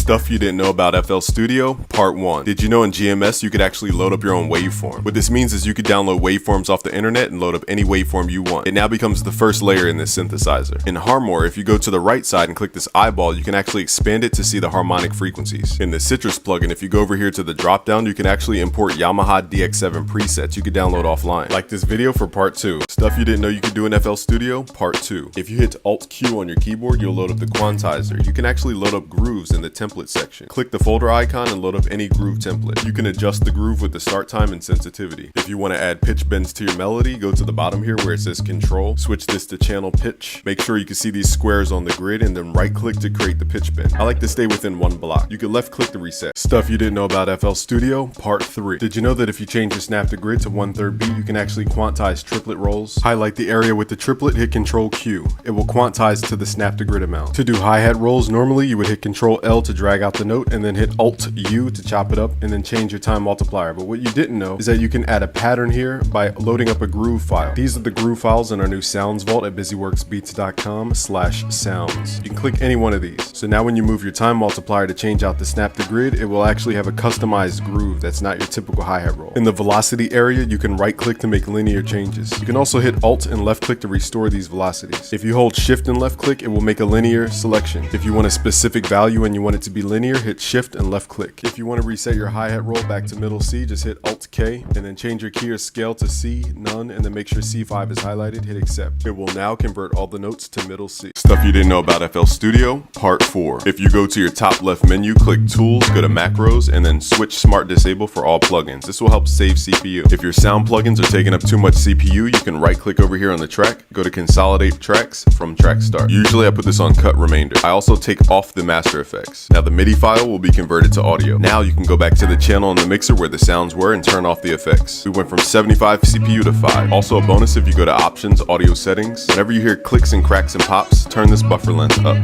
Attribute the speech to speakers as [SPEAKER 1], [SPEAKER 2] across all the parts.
[SPEAKER 1] Stuff you didn't know about FL Studio, Part 1. Did you know in GMS you could actually load up your own waveform? What this means is you could download waveforms off the internet and load up any waveform you want. It now becomes the first layer in this synthesizer. In Harmor, if you go to the right side and click this eyeball, you can actually expand it to see the harmonic frequencies. In the Citrus plugin, if you go over here to the drop down, you can actually import Yamaha DX7 presets you could download offline. Like this video for Part 2. Stuff you didn't know you could do in FL Studio, Part 2. If you hit Alt-Q on your keyboard, you'll load up the Quantizer. You can actually load up grooves in the template section. Click the folder icon and load up any groove template. You can adjust the groove with the start time and sensitivity. If you want to add pitch bends to your melody, go to the bottom here where it says control, switch this to channel pitch. Make sure you can see these squares on the grid and then right click to create the pitch bend. I like to stay within one block. You can left click to reset. Stuff you didn't know about FL Studio, Part 3. Did you know that if you change your snap to grid to 1/3 beat, you can actually quantize triplet rolls? Highlight the area with the triplet, hit Control Q. It will quantize to the snap to grid amount. To do hi-hat rolls, normally you would hit Control L to drag out the note and then hit Alt U to chop it up and then change your time multiplier. But what you didn't know is that you can add a pattern here by loading up a groove file. These are the groove files in our new Sounds Vault at busyworksbeats.com/sounds. You can click any one of these. So now when you move your time multiplier to change out the snap to grid, it will actually have a customized groove that's not your typical hi-hat roll. In the velocity area, you can right click to make linear changes. You can also hit Alt and left click to restore these velocities. If you hold Shift and left click, it will make a linear selection. If you want a specific value and you want it to be linear, hit Shift and left click. If you want to reset your hi-hat roll back to middle C, just hit Alt K and then change your key or scale to C, none, and then make sure C5 is highlighted, hit accept. It will now convert all the notes to middle C. Stuff you didn't know about FL Studio, Part 4. If you go to your top left menu, click Tools, go to Macros, and then switch Smart Disable for all plugins. This will help save CPU. If your sound plugins are taking up too much CPU, you can right click over here on the track, go to Consolidate Tracks from Track Start. Usually I put this on Cut Remainder. I also take off the master effects. Now the MIDI file will be converted to audio. Now you can go back to the channel in the mixer where the sounds were and turn off the effects. We went from 75 CPU to 5. Also a bonus, if you go to Options, Audio Settings, whenever you hear clicks and cracks and pops, turn this buffer length up.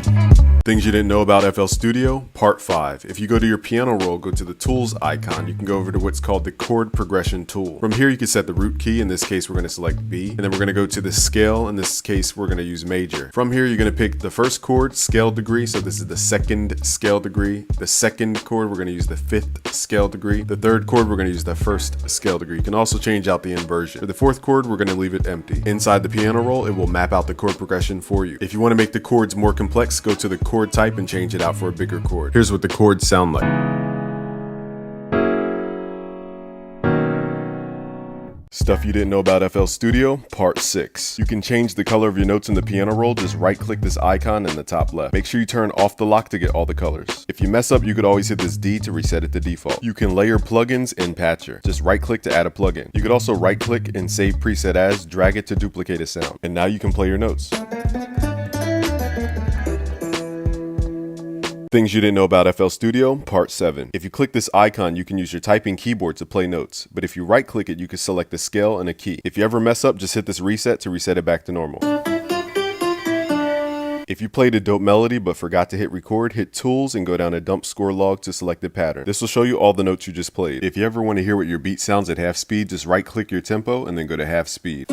[SPEAKER 1] Things you didn't know about FL Studio, Part 5. If you go to your piano roll, go to the Tools icon, you can go over to what's called the Chord Progression tool. From here you can set the root key, in this case we're going to select B, and then we're going to go to the scale, in this case we're going to use major. From here you're going to pick the first chord, scale degree, so this is the second scale degree. The second chord we're going to use the 5th scale degree. The third chord we're going to use the 1st scale degree. You can also change out the inversion. For the 4th chord we're going to leave it empty. Inside the piano roll it will map out the chord progression for you. If you want to make the chords more complex, go to the chord type and change it out for a bigger chord. Here's what the chords sound like. Stuff you didn't know about FL Studio, Part 6. You can change the color of your notes in the piano roll, just right click this icon in the top left. Make sure you turn off the lock to get all the colors. If you mess up, you could always hit this D to reset it to default. You can layer plugins in Patcher. Just right click to add a plugin. You could also right click and save preset as, drag it to duplicate a sound. And now you can play your notes. Things you didn't know about FL Studio, Part 7. If you click this icon, you can use your typing keyboard to play notes, but if you right click it, you can select the scale and a key. If you ever mess up, just hit this reset to reset it back to normal. If you played a dope melody but forgot to hit record, hit Tools and go down to Dump Score Log to select the pattern. This will show you all the notes you just played. If you ever want to hear what your beat sounds at half speed, just right click your tempo and then go to half speed.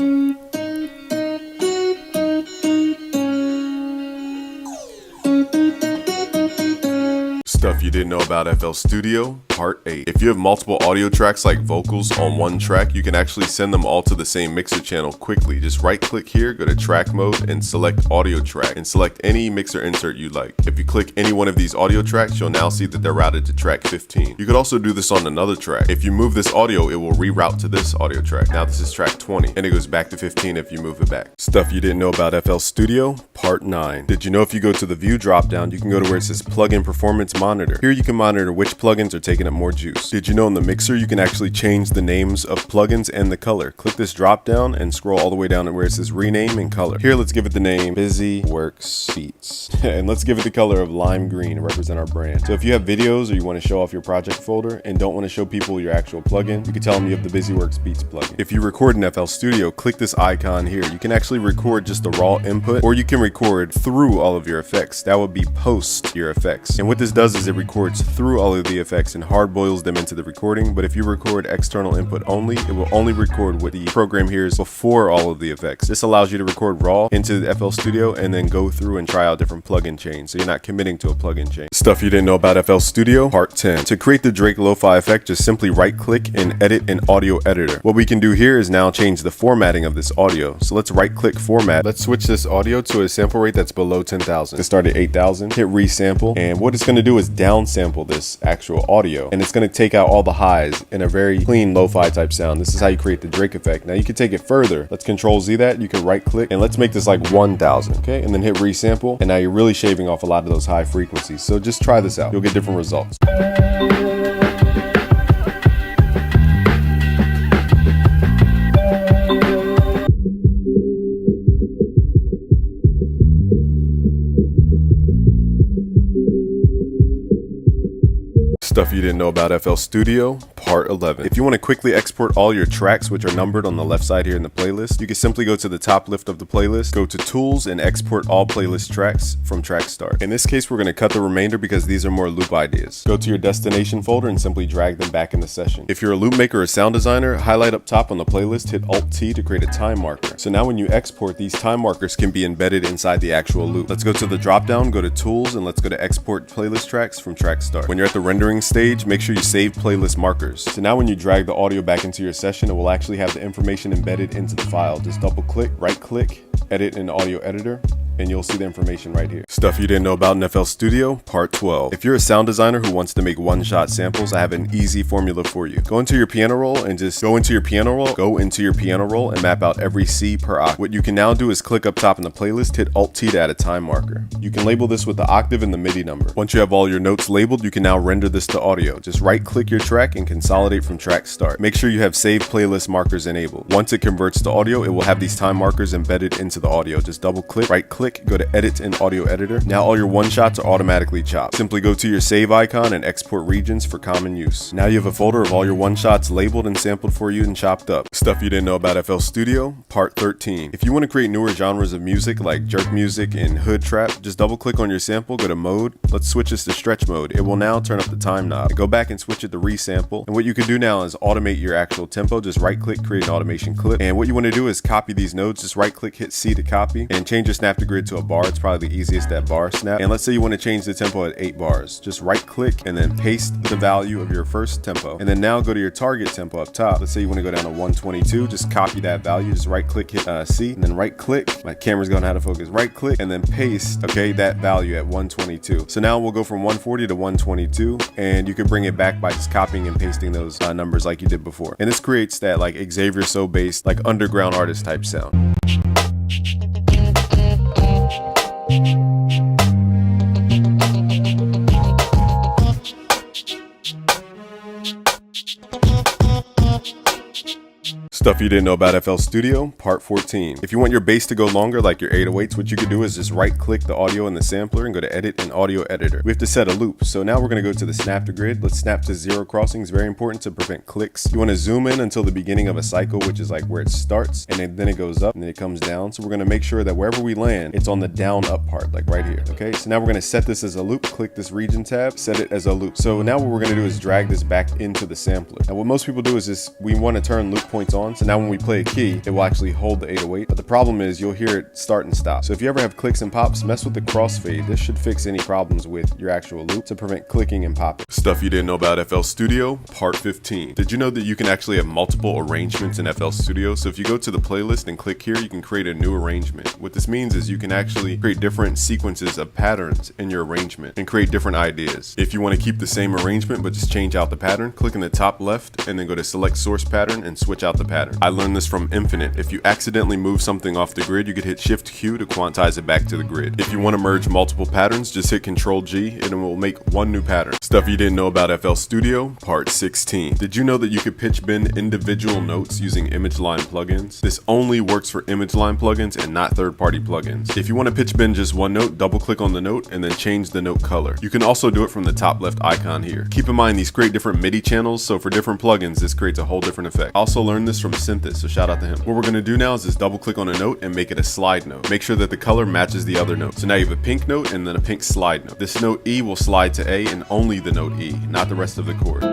[SPEAKER 1] Stuff you didn't know about FL Studio, Part 8. If you have multiple audio tracks like vocals on one track, you can actually send them all to the same mixer channel quickly. Just right click here, go to track mode and select audio track and select any mixer insert you like. If you click any one of these audio tracks, you'll now see that they're routed to track 15. You could also do this on another track. If you move this audio, it will reroute to this audio track. Now this is track 20 and it goes back to 15 if you move it back. Stuff you didn't know about FL Studio, Part 9. Did you know if you go to the view drop down, you can go to where it says plugin performance monitor. Here you can monitor which plugins are taking up more juice. Did you know in the mixer you can actually change the names of plugins and the color? Click this drop down and scroll all the way down to where it says rename and color. Here let's give it the name Busy Works Beats and let's give it the color of lime green to represent our brand. So if you have videos or you want to show off your project folder and don't want to show people your actual plugin, you can tell them you have the Busy Works Beats plugin. If you record in FL Studio, click this icon here. You can actually record just the raw input or you can record through all of your effects. That would be post your effects. And what this does is it records through all of the effects in hard hard boils them into the recording, but if you record external input only, it will only record what the program hears before all of the effects. This allows you to record raw into the FL Studio and then go through and try out different plugin chains, so you're not committing to a plugin chain. Stuff you didn't know about FL Studio, part 10. To create the Drake lo-fi effect, just simply right click and edit in audio editor. What we can do here is now change the formatting of this audio. So let's right click format. Let's switch this audio to a sample rate that's below 10,000. Let's start at 8,000, hit resample, and what it's going to do is downsample this actual audio, and it's going to take out all the highs in a very clean lo-fi type sound. This is how you create the Drake effect. Now you can take it further. Let's control Z that. You can right click and let's make this like 1,000, okay? And then hit resample, and now you're really shaving off a lot of those high frequencies. So just try this out. You'll get different results. Stuff you didn't know about FL Studio, part 11. If you want to quickly export all your tracks, which are numbered on the left side here in the playlist, you can simply go to the top left of the playlist, go to Tools, and export all playlist tracks from track start. In this case, we're going to cut the remainder because these are more loop ideas. Go to your destination folder and simply drag them back in the session. If you're a loop maker or sound designer, highlight up top on the playlist, hit Alt-T to create a time marker. So now when you export, these time markers can be embedded inside the actual loop. Let's go to the drop down, go to Tools, and let's go to Export Playlist Tracks from track start. When you're at the rendering stage, make sure you save playlist markers. So now when you drag the audio back into your session, it will actually have the information embedded into the file. Just double click, right click, edit in audio editor, and you'll see the information right here. Stuff you didn't know about in FL Studio, part 12. If you're a sound designer who wants to make one-shot samples, I have an easy formula for you. Go into your piano roll and just go into your piano roll and map out every C per octave. What you can now do is click up top in the playlist, hit Alt-T to add a time marker. You can label this with the octave and the MIDI number. Once you have all your notes labeled, you can now render this to audio. Just right-click your track and consolidate from track start. Make sure you have save playlist markers enabled. Once it converts to audio, it will have these time markers embedded into the audio. Just double-click, right-click, go to Edit in Audio Editor. Now all your one-shots are automatically chopped. Simply go to your save icon and export regions for common use. Now you have a folder of all your one-shots labeled and sampled for you and chopped up. Stuff you didn't know about FL Studio, part 13. If you want to create newer genres of music like jerk music and hood trap, just double-click on your sample, go to Mode. Let's switch this to Stretch Mode. It will now turn up the time knob. Go back and switch it to Resample. And what you can do now is automate your actual tempo. Just right-click, create an automation clip. And what you want to do is copy these nodes. Just right-click, hit C to copy, and change your snap to grid to a bar. It's probably the easiest at bar snap. And let's say you want to change the tempo at 8 bars. Just right click and then paste the value of your first tempo. And then now go to your target tempo up top. Let's say you want to go down to 122. Just copy that value. Just right click, hit C, and then right click. My camera's going out of focus. Right click and then paste, okay, that value at 122. So now we'll go from 140 to 122, and you can bring it back by just copying and pasting those numbers like you did before. And this creates that like Xavier So based, like underground artist type sound. Stuff you didn't know about FL Studio, part 14. If you want your bass to go longer like your 808s, what you can do is just right click the audio in the sampler and go to Edit in Audio Editor. We have to set a loop. So now we're going to go to the snap to grid. Let's snap to 0 crossings. Very important to prevent clicks. You want to zoom in until the beginning of a cycle, which is like where it starts, and then it goes up and then it comes down. So we're going to make sure that wherever we land, it's on the down up part, like right here. Okay, so now we're going to set this as a loop. Click this region tab, set it as a loop. So now what we're going to do is drag this back into the sampler. Now what most people do is just, we want to turn loop points on. So now when we play a key, it will actually hold the 808. But the problem is you'll hear it start and stop. So if you ever have clicks and pops, mess with the crossfade. This should fix any problems with your actual loop to prevent clicking and popping. Stuff you didn't know about FL Studio, part 15. Did you know that you can actually have multiple arrangements in FL Studio? So if you go to the playlist and click here, you can create a new arrangement. What this means is you can actually create different sequences of patterns in your arrangement and create different ideas. If you want to keep the same arrangement but just change out the pattern, click in the top left and then go to select source pattern and switch out the pattern. I learned this from Infinite. If you accidentally move something off the grid, you could hit Shift Q to quantize it back to the grid. If you want to merge multiple patterns, just hit Control G and it will make one new pattern. Stuff you didn't know about FL Studio, part 16. Did you know that you could pitch bend individual notes using image line plugins? This only works for image line plugins and not third-party plugins. If you want to pitch bend just one note, double click on the note and then change the note color. You can also do it from the top left icon here. Keep in mind these create different MIDI channels, so for different plugins this creates a whole different effect. I also learned this from from Synth, so shout out to him. What we're gonna do now is just double click on a note and make it a slide note. Make sure that the color matches the other note. So now you have a pink note and then a pink slide note. This note E will slide to A and only the note E, not the rest of the chord.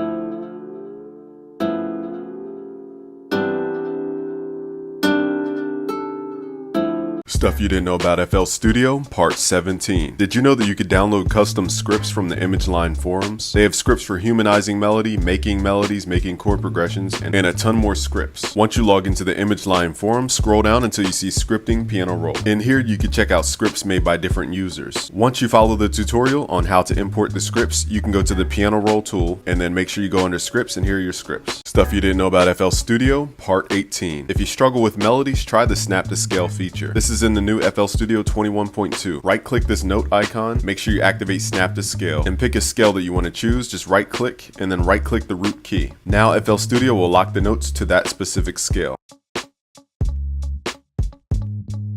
[SPEAKER 1] Stuff you didn't know about FL Studio, Part 17. Did you know that you could download custom scripts from the Image Line forums? They have scripts for humanizing melody, making melodies, making chord progressions, and a ton more scripts. Once you log into the Image Line forum, scroll down until you see scripting piano roll. In here, you can check out scripts made by different users. Once you follow the tutorial on how to import the scripts, you can go to the piano roll tool and then make sure you go under scripts and here are your scripts. Stuff you didn't know about FL Studio, Part 18. If you struggle with melodies, try the snap to scale feature. This is in the new FL Studio 21.2. Right click this note icon, make sure you activate snap to scale and pick a scale that you want to choose. Just right click and then right click the root key. Now FL Studio will lock the notes to that specific scale.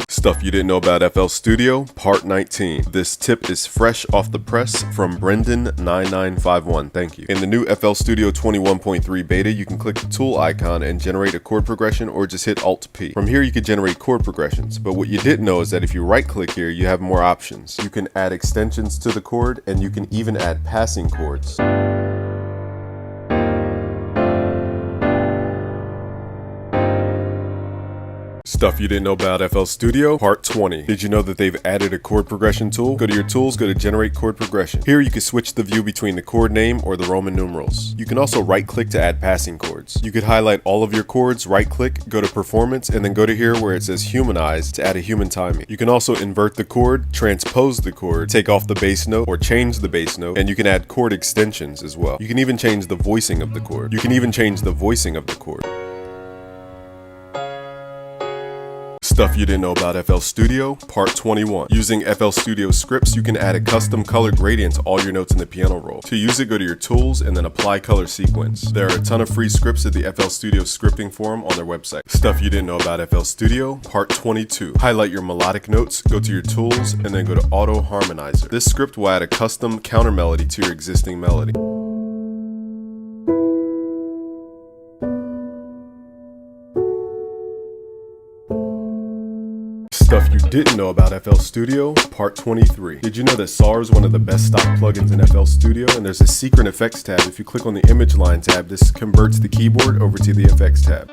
[SPEAKER 1] Stuff you didn't know about FL Studio, Part 19. This tip is fresh off the press from Brendan9951. Thank you. In the new FL Studio 21.3 beta, you can click the tool icon and generate a chord progression or just hit Alt P. From here, you can generate chord progressions. But what you didn't know is that if you right click here, you have more options. You can add extensions to the chord and you can even add passing chords. Stuff you didn't know about FL Studio, Part 20. Did you know that they've added a chord progression tool? Go to your tools, go to generate chord progression. Here you can switch the view between the chord name or the Roman numerals. You can also right click to add passing chords. You could highlight all of your chords, right click, go to performance, and then go to here where it says humanize to add a human timing. You can also invert the chord, transpose the chord, take off the bass note or change the bass note, and you can add chord extensions as well. You can even change the voicing of the chord. Stuff you didn't know about FL Studio, Part 21. Using FL Studio scripts, you can add a custom color gradient to all your notes in the piano roll. To use it, go to your tools and then apply color sequence. There are a ton of free scripts at the FL Studio scripting forum on their website. Stuff you didn't know about FL Studio, Part 22. Highlight your melodic notes, go to your tools, and then go to Auto Harmonizer. This script will add a custom counter melody to your existing melody. Stuff you didn't know about FL Studio, Part 23. Did you know that SAR is one of the best stock plugins in FL Studio? And there's a secret effects tab. If you click on the image line tab, this converts the keyboard over to the effects tab.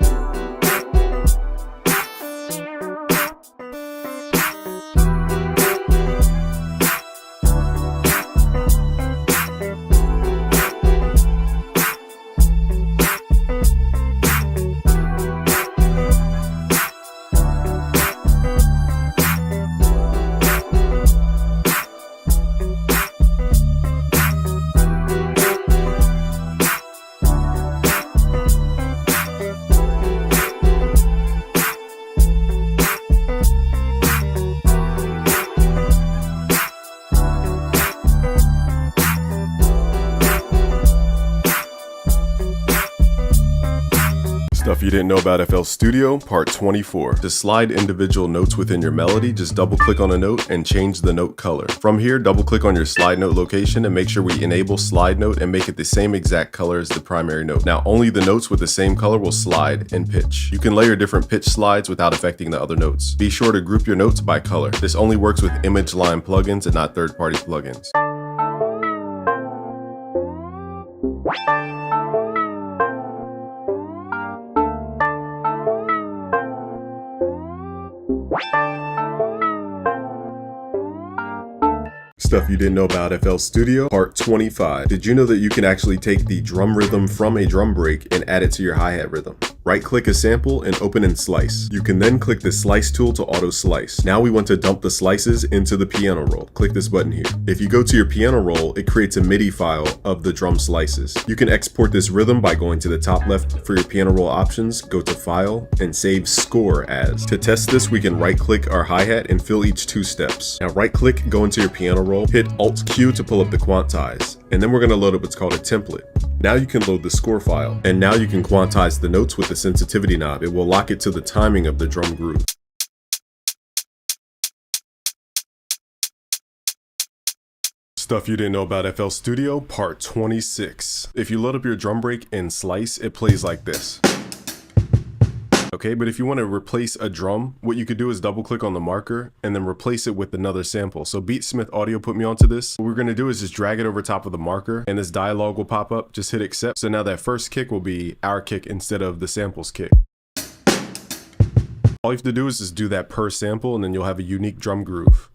[SPEAKER 1] Stuff you didn't know about FL Studio, Part 24. To slide individual notes within your melody, just double click on a note and change the note color. From here, double click on your slide note location and make sure we enable slide note and make it the same exact color as the primary note. Now, only the notes with the same color will slide and pitch. You can layer different pitch slides without affecting the other notes. Be sure to group your notes by color. This only works with Image Line plugins and not third-party plugins. Stuff you didn't know about FL Studio, Part 25. Did you know that you can actually take the drum rhythm from a drum break and add it to your hi-hat rhythm? Right-click a sample and open and slice. You can then click the slice tool to auto-slice. Now we want to dump the slices into the piano roll. Click this button here. If you go to your piano roll, it creates a MIDI file of the drum slices. You can export this rhythm by going to the top left for your piano roll options, go to File, and save Score As. To test this, we can right-click our hi-hat and fill each 2 steps. Now right-click, go into your piano roll, hit Alt-Q to pull up the quantize, and then we're going to load up what's called a template. Now you can load the score file, and now you can quantize the notes with the sensitivity knob. It will lock it to the timing of the drum groove. Stuff you didn't know about FL Studio, Part 26. If you load up your drum break and slice, it plays like this. okay? But if you want to replace a drum, what you could do is double click on the marker and then replace it with another sample. So Beatsmith Audio put me onto this. What we're going to do is just drag it over top of the marker and this dialog will pop up. Just hit accept. So now that first kick will be our kick instead of the sample's kick. All you have to do is just do that per sample and then you'll have a unique drum groove.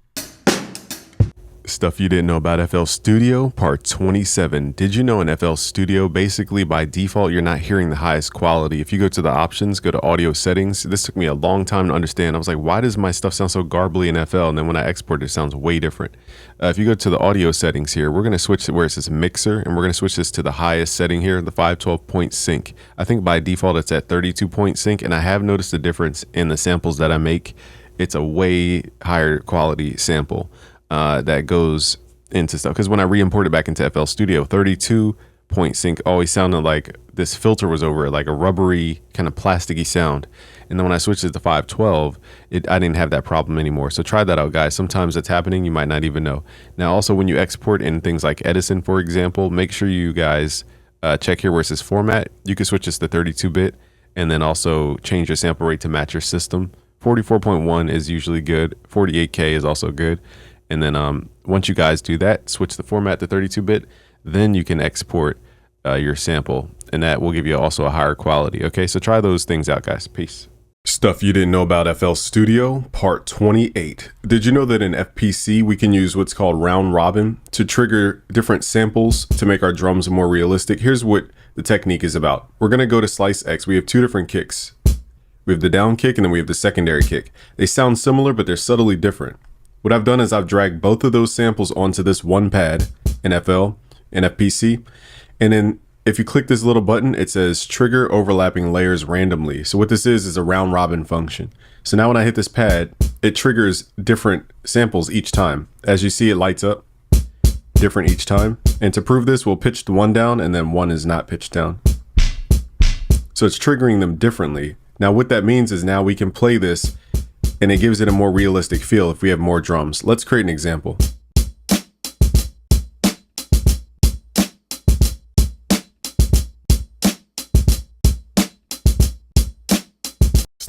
[SPEAKER 1] Stuff you didn't know about FL Studio, part 27. Did you know in FL Studio, basically by default, you're not hearing the highest quality. If you go to the options, go to audio settings. This took me a long time to understand. I was like, why does my stuff sound so garbly in FL? And then when I export it, it sounds way different. If you go to the audio settings here, we're going to switch to where it says mixer, and we're going to switch this to the highest setting here, the 512 point sync. I think by default, it's at 32 point sync, and I have noticed the difference in the samples that I make. It's a way higher quality sample. That goes into stuff, because when I re-import it back into FL Studio, 32 point sync always sounded like this filter was over it, like a rubbery kind of plasticky sound. And then when I switched it to 512, I didn't have that problem anymore. So try that out, guys. Sometimes it's happening, you might not even know. Now also, when you export in things like Edison, for example, make sure you guys check here where it says format. You can switch this to 32-bit and then also change your sample rate to match your system. 44.1 is usually good. 48K is also good. And then once you guys do that, switch the format to 32-bit, then you can export your sample, and that will give you also a higher quality. Okay, so try those things out, guys. Peace. Stuff you didn't know about FL Studio, part 28. Did you know that in FPC, we can use what's called round robin to trigger different samples to make our drums more realistic? Here's what the technique is about. We're going to go to Slice X. We have two different kicks. We have the down kick, and then we have the secondary kick. They sound similar, but they're subtly different. What I've done is I've dragged both of those samples onto this one pad in FL and FPC. And then if you click this little button, it says trigger overlapping layers randomly. So what this is a round robin function. So now when I hit this pad, it triggers different samples each time. As you see, it lights up different each time. And to prove this, we'll pitch the one down and then one is not pitched down. So it's triggering them differently. Now what that means is now we can play this and it gives it a more realistic feel if we have more drums. Let's create an example.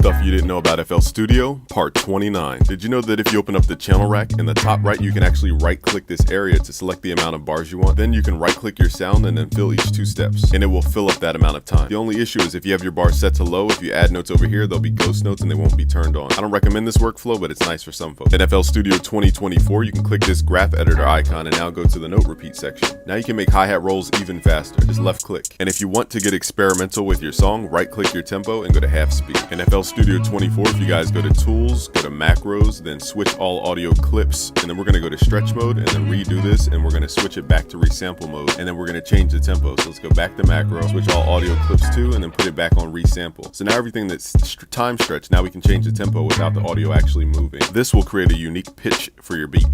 [SPEAKER 1] Stuff you didn't know about FL Studio, part 29. Did you know that if you open up the channel rack in the top right, you can actually right click this area to select the amount of bars you want. Then you can right click your sound and then fill each 2 steps, and it will fill up that amount of time. The only issue is if you have your bars set to low, if you add notes over here, they'll be ghost notes and they won't be turned on. I don't recommend this workflow, but it's nice for some folks. In FL Studio 2024, you can click this graph editor icon and now go to the note repeat section. Now you can make hi-hat rolls even faster. Just left click. And if you want to get experimental with your song, right click your tempo and go to half speed. In FL Studio 24, if you guys go to tools, go to macros, then switch all audio clips, and then we're going to go to stretch mode and then redo this, and we're going to switch it back to resample mode, and then we're going to change the tempo. So let's go back to macro, switch all audio clips to, and then put it back on resample. So now everything that's time stretched, now we can change the tempo without the audio actually moving. This will create a unique pitch for your beat.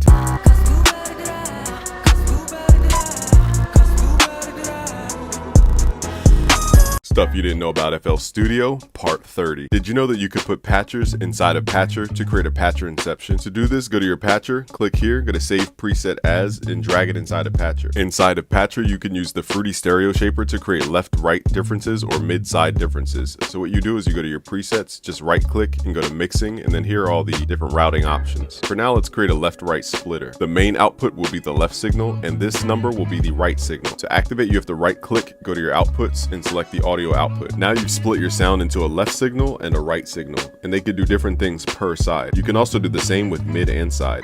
[SPEAKER 1] Stuff you didn't know about FL Studio, part 30. Did you know that you could put patchers inside a patcher to create a patcher inception? To do this, go to your patcher, click here, go to save preset as, and drag it inside a patcher. Inside a patcher, you can use the Fruity Stereo Shaper to create left-right differences or mid-side differences. So what you do is you go to your presets, just right-click and go to mixing, and then here are all the different routing options. For now, let's create a left-right splitter. The main output will be the left signal, and this number will be the right signal. To activate, you have to right-click, go to your outputs, and select the audio output. Now you've split your sound into a left signal and a right signal, and they could do different things per side. You can also do the same with mid and side.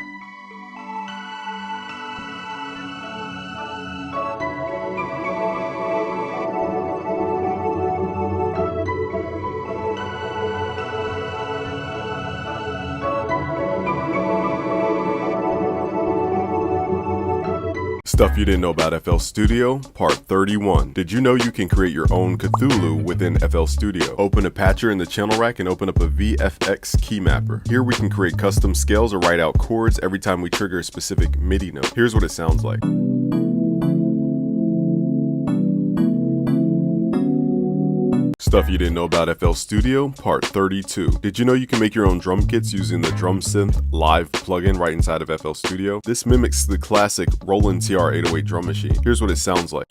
[SPEAKER 1] Stuff you didn't know about FL Studio, part 31. Did you know you can create your own Cthulhu within FL Studio? Open a patcher in the channel rack and open up a VFX key mapper. Here we can create custom scales or write out chords every time we trigger a specific MIDI note. Here's what it sounds like. Stuff you didn't know about FL Studio, part 32. Did you know you can make your own drum kits using the Drum Synth Live plugin right inside of FL Studio? This mimics the classic Roland TR-808 drum machine. Here's what it sounds like.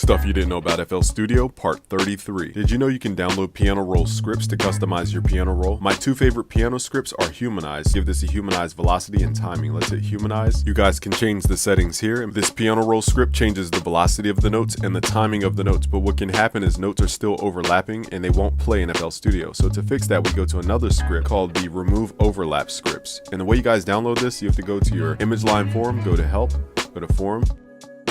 [SPEAKER 1] Stuff you didn't know about FL Studio, part 33. Did you know you can download piano roll scripts to customize your piano roll? My two favorite piano scripts are Humanized. Give this a humanized velocity and timing. Let's hit Humanize. You guys can change the settings here. This piano roll script changes the velocity of the notes and the timing of the notes, but what can happen is notes are still overlapping and they won't play in FL Studio. So to fix that, we go to another script called the Remove Overlap scripts. And the way you guys download this, you have to go to your image line forum, go to Help, go to Forum.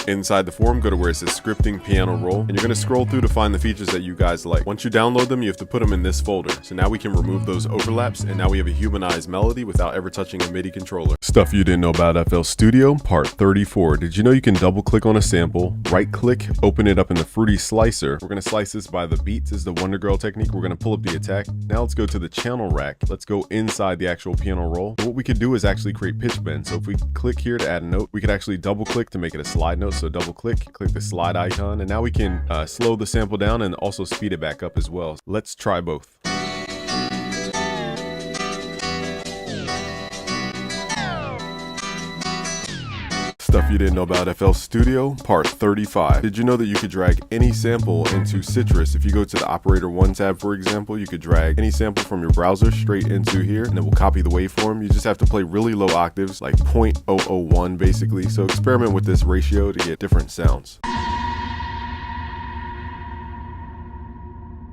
[SPEAKER 1] Inside the forum, go to where it says scripting piano roll, and you're going to scroll through to find the features that you guys like. Once you download them, you have to put them in this folder. So now we can remove those overlaps, and now we have a humanized melody without ever touching a MIDI controller. Stuff you didn't know about FL Studio, part 34. Did you know you can double click on a sample, right click, open it up in the Fruity Slicer. We're going to slice this by the beats. This is the Wonder Girl technique. We're going to pull up the attack. Now let's go to the channel rack. Let's go inside the actual piano roll. And what we could do is actually create pitch bend. So if we click here to add a note, we could actually double click to make it a slide note. So double click the slide icon, and now we can slow the sample down and also speed it back up as well. Let's try both. Stuff you didn't know about FL Studio, part 35. Did you know that you could drag any sample into Citrus? If you go to the Operator 1 tab, for example, you could drag any sample from your browser straight into here, and it will copy the waveform. You just have to play really low octaves, like 0.001 basically. So experiment with this ratio to get different sounds.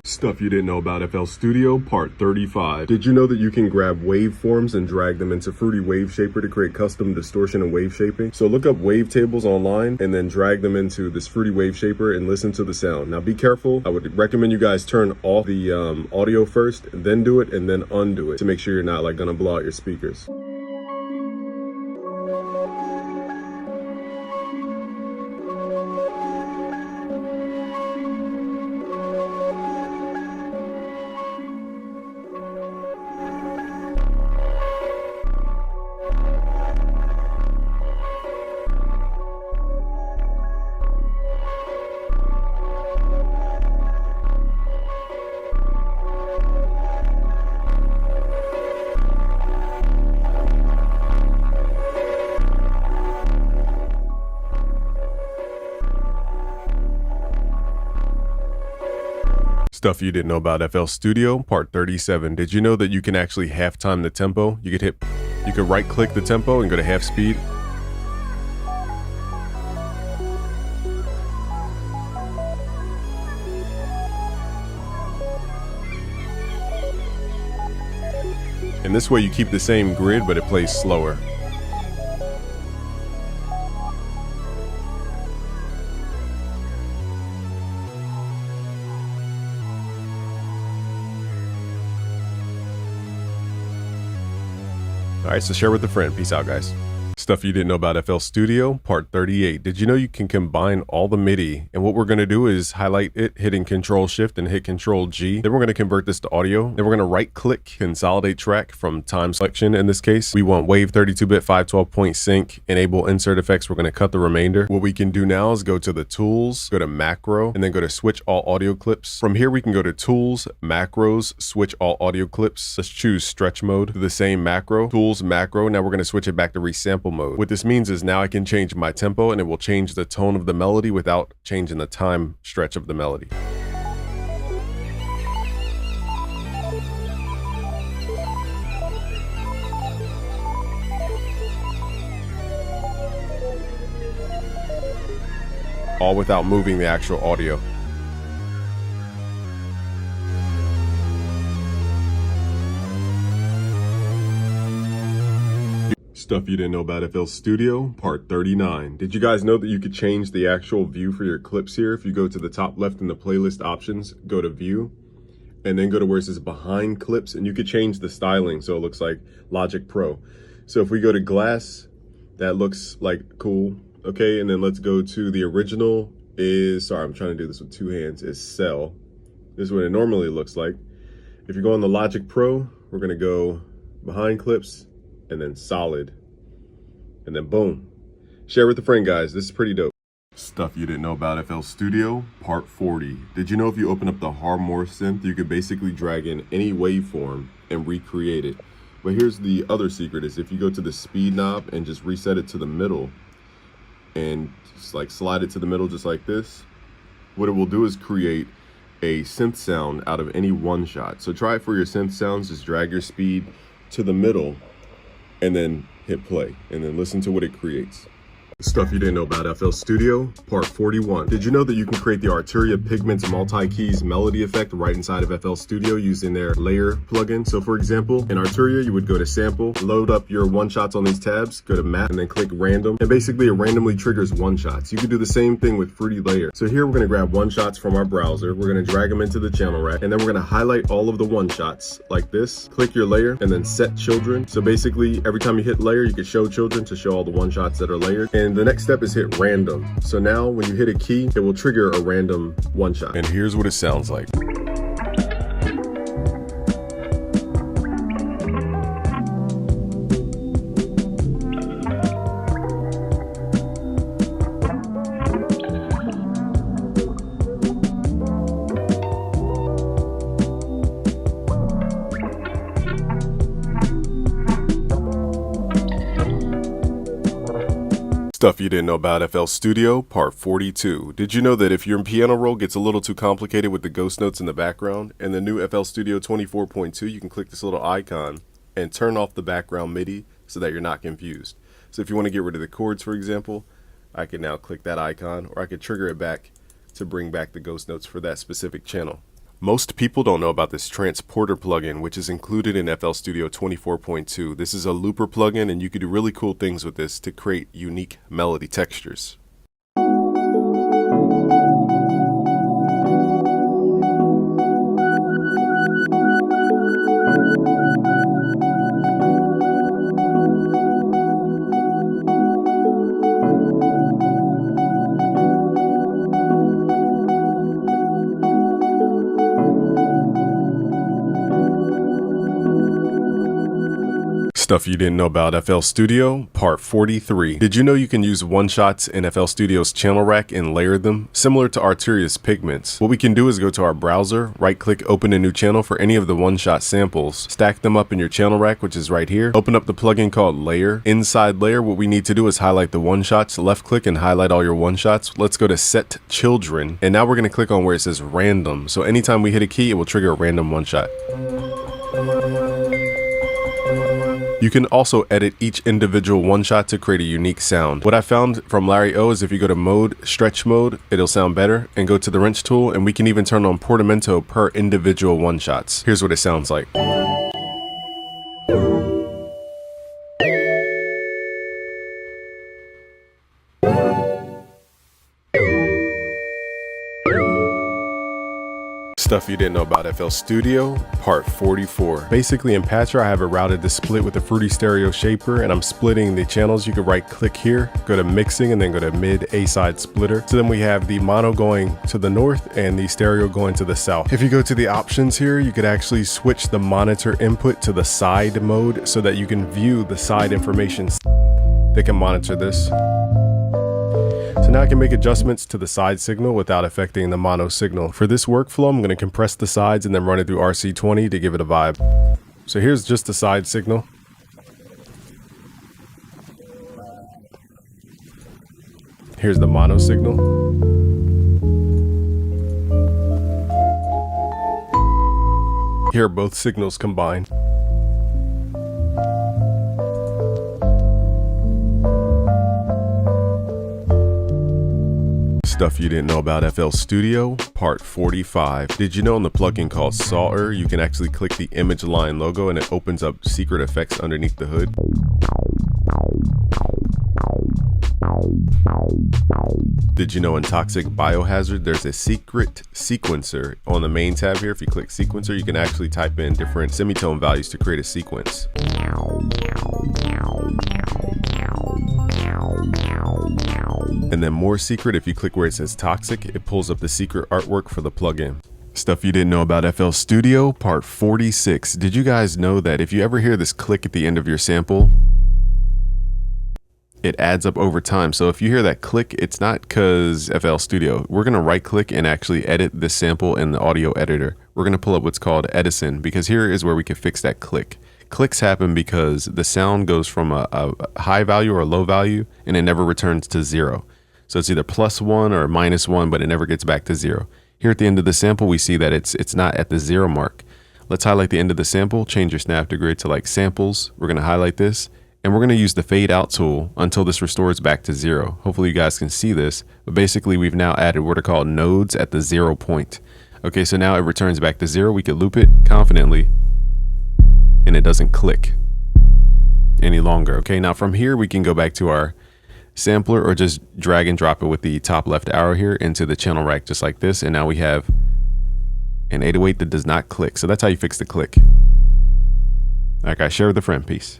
[SPEAKER 1] Stuff you didn't know about FL Studio, part 35. Did you know that you can grab waveforms and drag them into Fruity Wave Shaper to create custom distortion and wave shaping? So look up wavetables online and then drag them into this Fruity Wave Shaper and listen to the sound. Now be careful. I would recommend you guys turn off the audio first, then do it, and then undo it to make sure you're not like gonna blow out your speakers. Stuff you didn't know about FL Studio, part 37. Did you know that you can actually half time the tempo? You could right click the tempo and go to half speed. And this way you keep the same grid, but it plays slower. All right, so share with a friend. Peace out, guys. Stuff you didn't know about FL Studio, part 38. Did you know you can combine all the MIDI? And what we're going to do is highlight it, hitting Control Shift and hit Control G. Then we're going to convert this to audio. Then we're going to right click, consolidate track from time selection. In this case, we want wave 32-bit 512 point sync, enable insert effects. We're going to cut the remainder. What we can do now is go to the tools, go to macro, and then go to switch all audio clips. From here, we can go to tools, macros, switch all audio clips. Let's choose stretch mode. Do the same macro, tools, macro. Now we're going to switch it back to resample mode. What this means is now I can change my tempo and it will change the tone of the melody without changing the time stretch of the melody. All without moving the actual audio. Stuff you didn't know about FL Studio, part 39. Did you guys know that you could change the actual view for your clips here? If you go to the top left in the playlist options, go to view, and then go to where it says behind clips, and you could change the styling so it looks like Logic Pro. So if we go to glass, that looks like cool. Okay, and then let's go to the original is, sorry, I'm trying to do this with two hands, is cell. This is what it normally looks like. If you go on the Logic Pro, we're gonna go behind clips, and then solid, and then boom. Share with a friend, guys. This is pretty dope. Stuff you didn't know about FL Studio, part 40. Did you know if you open up the Harmorph synth, you could basically drag in any waveform and recreate it? But here's the other secret, is if you go to the speed knob and just reset it to the middle and just like slide it to the middle just like this, what it will do is create a synth sound out of any one shot. So try it for your synth sounds. Just drag your speed to the middle and then hit play and then listen to what it creates. Stuff you didn't know about FL Studio, part 41. Did you know that you can create the Arturia Pigments multi-keys melody effect right inside of FL Studio using their layer plugin? So for example, in Arturia, you would go to sample, load up your one shots on these tabs, go to map, and then click random. And basically it randomly triggers one shots. You could do the same thing with Fruity Layer. So here we're gonna grab one shots from our browser. We're gonna drag them into the channel rack, and then we're gonna highlight all of the one shots like this. Click your layer and then set children. So basically every time you hit layer, you can show children to show all the one shots that are layered. And the next step is hit random. So now when you hit a key, it will trigger a random one shot. And here's what it sounds like. Stuff you didn't know about FL Studio, part 42. Did you know that if your piano roll gets a little too complicated with the ghost notes in the background, in the new FL Studio 24.2, you can click this little icon and turn off the background MIDI so that you're not confused. So if you want to get rid of the chords, for example, I can now click that icon, or I could trigger it back to bring back the ghost notes for that specific channel. Most people don't know about this transporter plugin, which is included in FL Studio 24.2. This is a looper plugin, and you can do really cool things with this to create unique melody textures. Stuff you didn't know about FL Studio, part 43. Did you know you can use one-shots in FL Studio's channel rack and layer them? Similar to Arturia's Pigments. What we can do is go to our browser, right-click, open a new channel for any of the one-shot samples, stack them up in your channel rack, which is right here, open up the plugin called Layer. Inside Layer, what we need to do is highlight the one-shots, left-click and highlight all your one-shots. Let's go to Set Children, and now we're going to click on where it says Random. So anytime we hit a key, it will trigger a random one-shot. You can also edit each individual one-shot to create a unique sound. What I found from Larry O is if you go to mode, stretch mode, it'll sound better, and go to the wrench tool, and we can even turn on portamento per individual one-shots. Here's what it sounds like. Stuff you didn't know about FL Studio, part 44. Basically in Patcher, I have it routed to split with a Fruity Stereo shaper, and I'm splitting the channels. You can right click here, go to mixing, and then go to mid A-side splitter. So then we have the mono going to the north and the stereo going to the south. If you go to the options here, you could actually switch the monitor input to the side mode so that you can view the side information. They can monitor this. So now I can make adjustments to the side signal without affecting the mono signal. For this workflow, I'm going to compress the sides and then run it through RC20 to give it a vibe. So here's just the side signal. Here's the mono signal. Here are both signals combined. Stuff you didn't know about FL Studio, part 45. Did you know on the plugin called Sawyer, you can actually click the image line logo and it opens up secret effects underneath the hood? Did you know in Toxic Biohazard, there's a secret sequencer on the main tab here? If you click sequencer, you can actually type in different semitone values to create a sequence. And then more secret, if you click where it says toxic, it pulls up the secret artwork for the plugin. Stuff you didn't know about FL Studio, part 46. Did you guys know that if you ever hear this click at the end of your sample, it adds up over time? So if you hear that click, it's not because FL Studio. We're going to right click and actually edit this sample in the audio editor. We're going to pull up what's called Edison, because here is where we can fix that click. Clicks happen because the sound goes from a high value or a low value and it never returns to zero. So it's either +1 or -1, but it never gets back to 0. Here at the end of the sample, we see that it's not at the 0 mark. Let's highlight the end of the sample, change your snap to grid to like samples. We're going to highlight this, and we're going to use the fade out tool until this restores back to 0. Hopefully you guys can see this, but basically we've now added what are called nodes at the 0 point. Okay, so now it returns back to 0. We could loop it confidently, and it doesn't click any longer. Okay, now from here we can go back to our sampler or just drag and drop it with the top left arrow here into the channel rack just like this, and now we have an 808 that does not click. So that's how you fix the click. All right guys, share with a friend. Peace.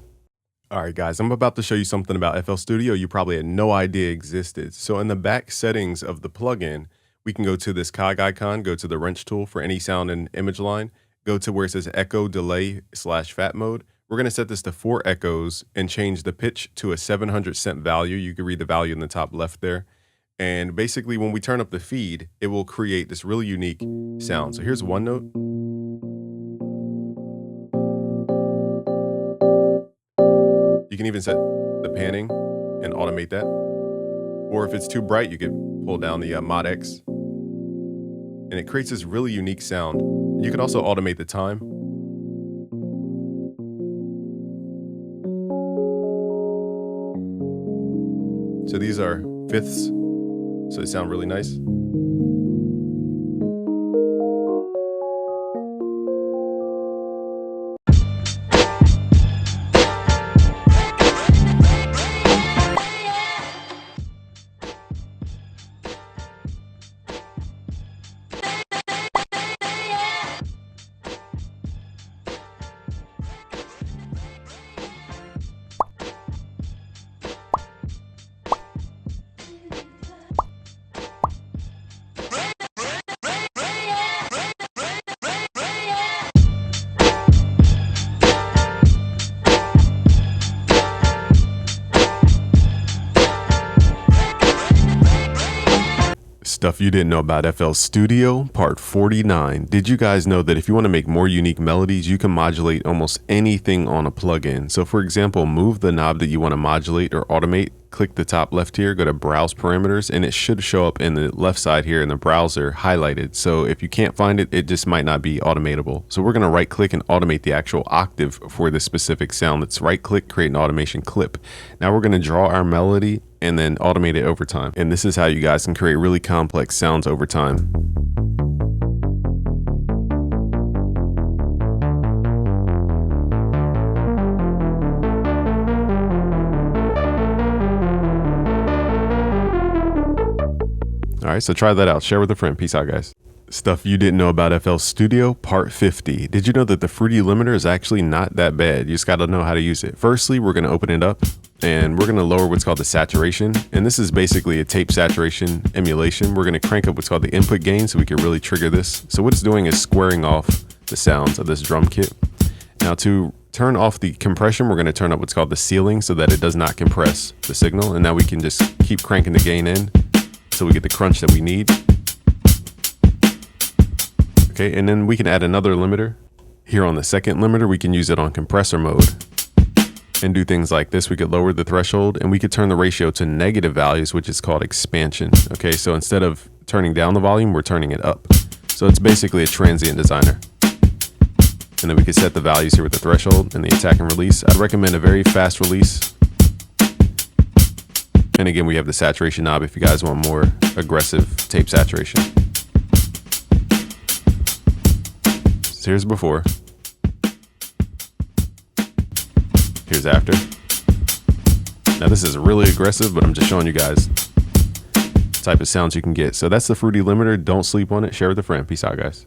[SPEAKER 1] All right guys, I'm about to show you something about FL Studio you probably had no idea existed. So in the back settings of the plugin, we can go to this cog icon, go to the wrench tool for any sound and image line, go to where it says echo delay / fat mode. We're going to set this to 4 echoes and change the pitch to a 700 cent value. You can read the value in the top left there. And basically when we turn up the feed, it will create this really unique sound. So here's one note. You can even set the panning and automate that. Or if it's too bright, you could pull down the mod X. And it creates this really unique sound. You can also automate the time. So these are fifths, so they sound really nice. Stuff you didn't know about FL Studio, part 49. Did you guys know that if you want to make more unique melodies, you can modulate almost anything on a plugin? So for example, move the knob that you want to modulate or automate, click the top left here, go to browse parameters, and it should show up in the left side here in the browser highlighted. So if you can't find it, it just might not be automatable. So we're going to right click and automate the actual octave for this specific sound. Let's right click, create an automation clip. Now we're going to draw our melody and then automate it over time. And this is how you guys can create really complex sounds over time. All right, so try that out. Share with a friend. Peace out, guys. Stuff you didn't know about FL Studio, part 50. Did you know that the fruity limiter is actually not that bad? You just got to know how to use it. Firstly, we're going to open it up and we're going to lower what's called the saturation. And this is basically a tape saturation emulation. We're going to crank up what's called the input gain so we can really trigger this. So what it's doing is squaring off the sounds of this drum kit. Now to turn off the compression, we're going to turn up what's called the ceiling so that it does not compress the signal. And now we can just keep cranking the gain in so we get the crunch that we need. Okay, and then we can add another limiter. Here on the second limiter, we can use it on compressor mode and do things like this. We could lower the threshold and we could turn the ratio to negative values, which is called expansion. Okay, so instead of turning down the volume, we're turning it up. So it's basically a transient designer. And then we could set the values here with the threshold and the attack and release. I'd recommend a very fast release. And again, we have the saturation knob if you guys want more aggressive tape saturation. So here's before. Here's after. Now this is really aggressive, but I'm just showing you guys the type of sounds you can get. So that's the fruity limiter. Don't sleep on it. Share with a friend. Peace out, guys.